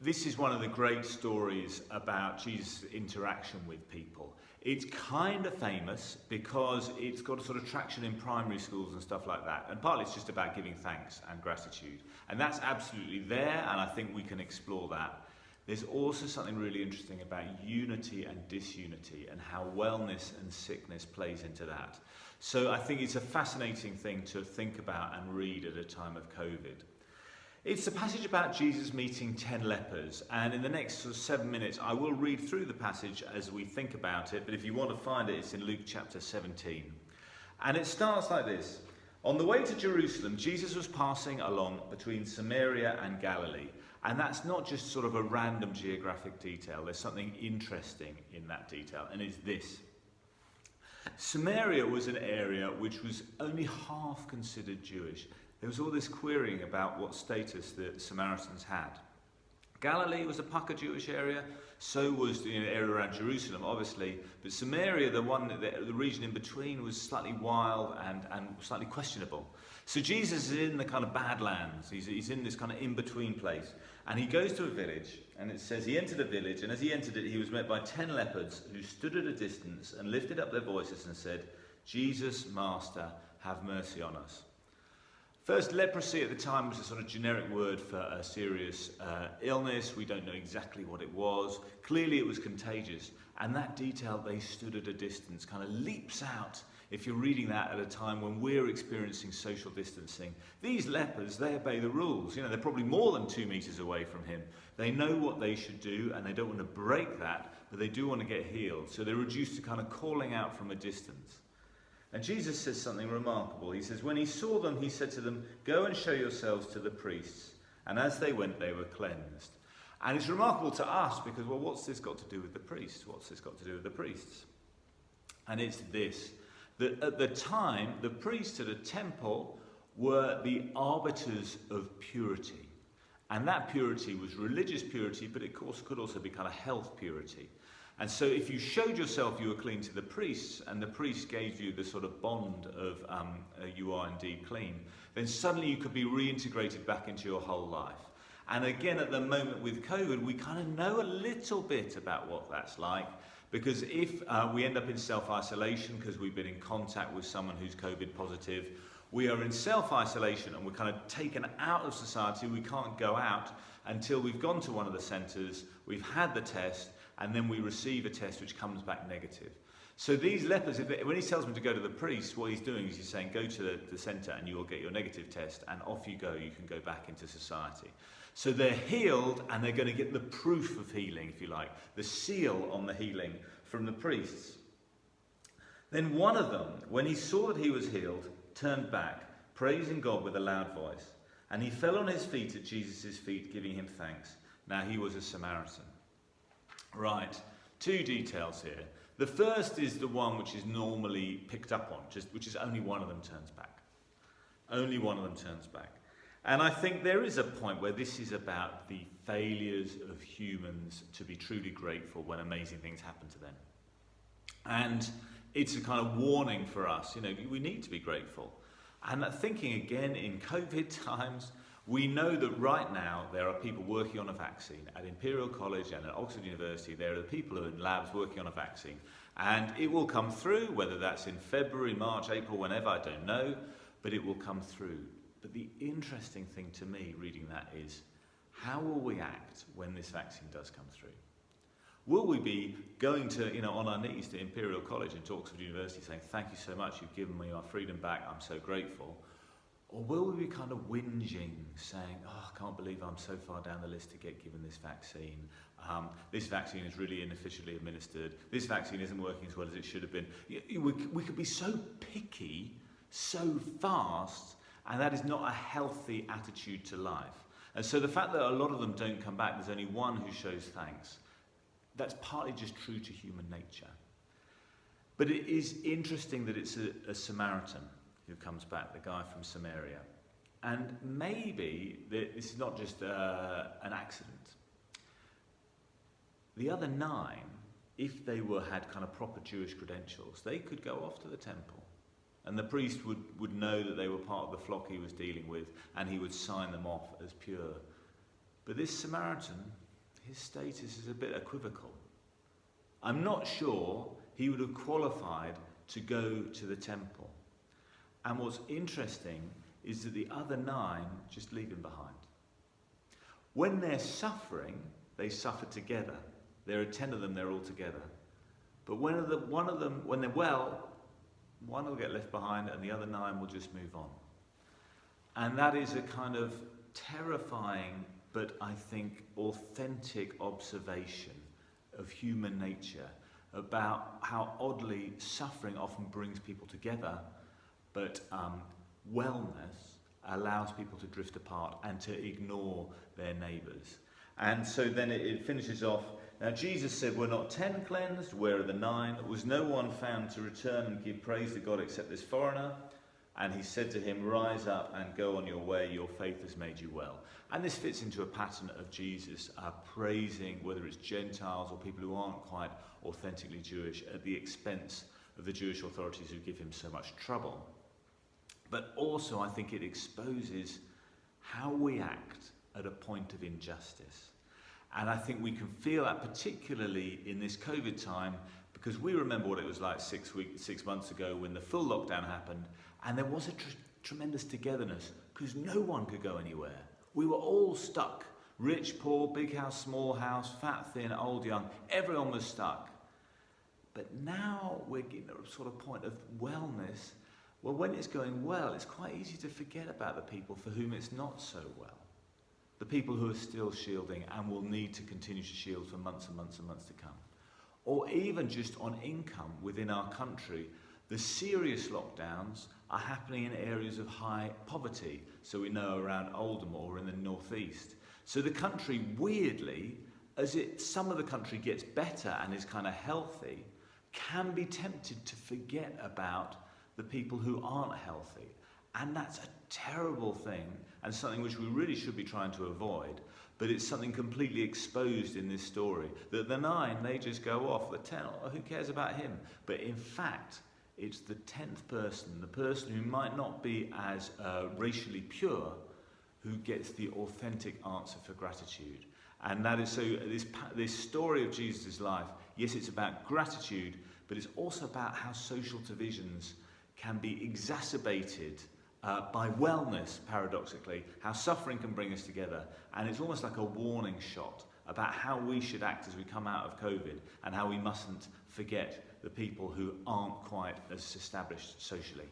This is one of the great stories about Jesus' interaction with people. It's kind of famous because it's got a sort of traction in primary schools and stuff like that. And partly it's just about giving thanks and gratitude. And that's absolutely there, and I think we can explore that. There's also something really interesting about unity and disunity and how wellness and sickness plays into that. So I think it's a fascinating thing to think about and read at a time of COVID. It's a passage about Jesus meeting 10 lepers, and in the next sort of 7 minutes I will read through the passage as we think about it, but if you want to find it, it's in Luke chapter 17. And it starts like this. On the way to Jerusalem, Jesus was passing along between Samaria and Galilee. And that's not just sort of a random geographic detail. There's something interesting in that detail, and it's this. Samaria was an area which was only half considered Jewish. There was all this querying about what status the Samaritans had. Galilee was a pucker Jewish area, so was the area around Jerusalem, obviously. But Samaria, the region in between, was slightly wild and slightly questionable. So Jesus is in the kind of badlands. He's in this kind of in-between place. And he goes to a village, and it says he entered a village, and as he entered it, he was met by 10 lepers who stood at a distance and lifted up their voices and said, "Jesus, Master, have mercy on us." First, leprosy at the time was a sort of generic word for a serious illness. We don't know exactly what it was. Clearly it was contagious. And that detail, they stood at a distance, kind of leaps out if you're reading that at a time when we're experiencing social distancing. These lepers, they obey the rules. They're probably more than 2 meters away from him. They know what they should do, and they don't want to break that, but they do want to get healed. So they're reduced to kind of calling out from a distance. And Jesus says something remarkable. He says, when he saw them, he said to them, "Go and show yourselves to the priests." And as they went, they were cleansed. And it's remarkable to us because, well, what's this got to do with the priests? What's this got to do with the priests? And it's this, that at the time, the priests at a temple were the arbiters of purity. And that purity was religious purity, but it could also be kind of health purity. And so if you showed yourself you were clean to the priests, and the priest gave you the sort of bond of you are indeed clean, then suddenly you could be reintegrated back into your whole life. And again, at the moment with COVID, we kind of know a little bit about what that's like, because if we end up in self-isolation because we've been in contact with someone who's COVID positive, we are in self-isolation and we're kind of taken out of society. We can't go out until we've gone to one of the centres, we've had the test, and then we receive a test which comes back negative. So these lepers, when he tells them to go to the priest, what he's doing is he's saying, go to the centre and you will get your negative test, and off you go, you can go back into society. So they're healed, and they're going to get the proof of healing, if you like, the seal on the healing from the priests. Then one of them, when he saw that he was healed, turned back, praising God with a loud voice, and he fell on his feet at Jesus' feet, giving him thanks. Now he was a Samaritan. Right, 2 details here. The first is the one which is normally picked up on, which is only one of them turns back. Only one of them turns back. And I think there is a point where this is about the failures of humans to be truly grateful when amazing things happen to them. And it's a kind of warning for us, we need to be grateful. And thinking again in COVID times, we know that right now there are people working on a vaccine at Imperial College and at Oxford University. There are the people who are in labs working on a vaccine, and it will come through, whether that's in February, March, April, whenever, I don't know, but it will come through. But the interesting thing to me reading that is, how will we act when this vaccine does come through? Will we be going to, on our knees to Imperial College and to Oxford University saying, "Thank you so much, you've given me our freedom back, I'm so grateful"? Or will we be kind of whinging, saying, "Oh, I can't believe I'm so far down the list to get given this vaccine. This vaccine is really inefficiently administered. This vaccine isn't working as well as it should have been." We could be so picky, so fast, and that is not a healthy attitude to life. And so the fact that a lot of them don't come back, there's only one who shows thanks, that's partly just true to human nature. But it is interesting that it's a Samaritan who comes back, the guy from Samaria. And maybe this is not just an accident. The other 9, if they had kind of proper Jewish credentials, they could go off to the temple. And the priest would know that they were part of the flock he was dealing with, and he would sign them off as pure. But this Samaritan, his status is a bit equivocal. I'm not sure he would have qualified to go to the temple. And what's interesting is that the other 9 just leave him behind. When they're suffering, they suffer together. There are 10 of them, they're all together. But when they're well, one will get left behind and the other 9 will just move on. And that is a kind of terrifying, but I think authentic observation of human nature about how oddly suffering often brings people together, but wellness allows people to drift apart and to ignore their neighbours. And so then it finishes off. Now Jesus said, "Were not 10 cleansed? Where are the 9? Was no one found to return and give praise to God except this foreigner?" And he said to him, "Rise up and go on your way. Your faith has made you well." And this fits into a pattern of Jesus praising, whether it's Gentiles or people who aren't quite authentically Jewish, at the expense of the Jewish authorities who give him so much trouble. But also I think it exposes how we act at a point of injustice. And I think we can feel that particularly in this COVID time, because we remember what it was like 6 months ago when the full lockdown happened, and there was a tremendous togetherness because no one could go anywhere. We were all stuck. Rich, poor, big house, small house, fat, thin, old, young. Everyone was stuck. But now we're getting at a sort of point of wellness. Well, when it's going well, it's quite easy to forget about the people for whom it's not so well. The people who are still shielding and will need to continue to shield for months and months and months to come. Or even just on income within our country, the serious lockdowns are happening in areas of high poverty. So we know around Oldham or in the northeast. So the country, weirdly, some of the country gets better and is kind of healthy, can be tempted to forget about the people who aren't healthy. And that's a terrible thing and something which we really should be trying to avoid. But it's something completely exposed in this story. That the 9, they just go off. The 10, who cares about him? But in fact, it's the 10th person, the person who might not be as racially pure, who gets the authentic answer for gratitude. And that is so, this story of Jesus' life, yes, it's about gratitude, but it's also about how social divisions can be exacerbated by wellness, paradoxically, how suffering can bring us together. And it's almost like a warning shot about how we should act as we come out of COVID and how we mustn't forget the people who aren't quite as established socially.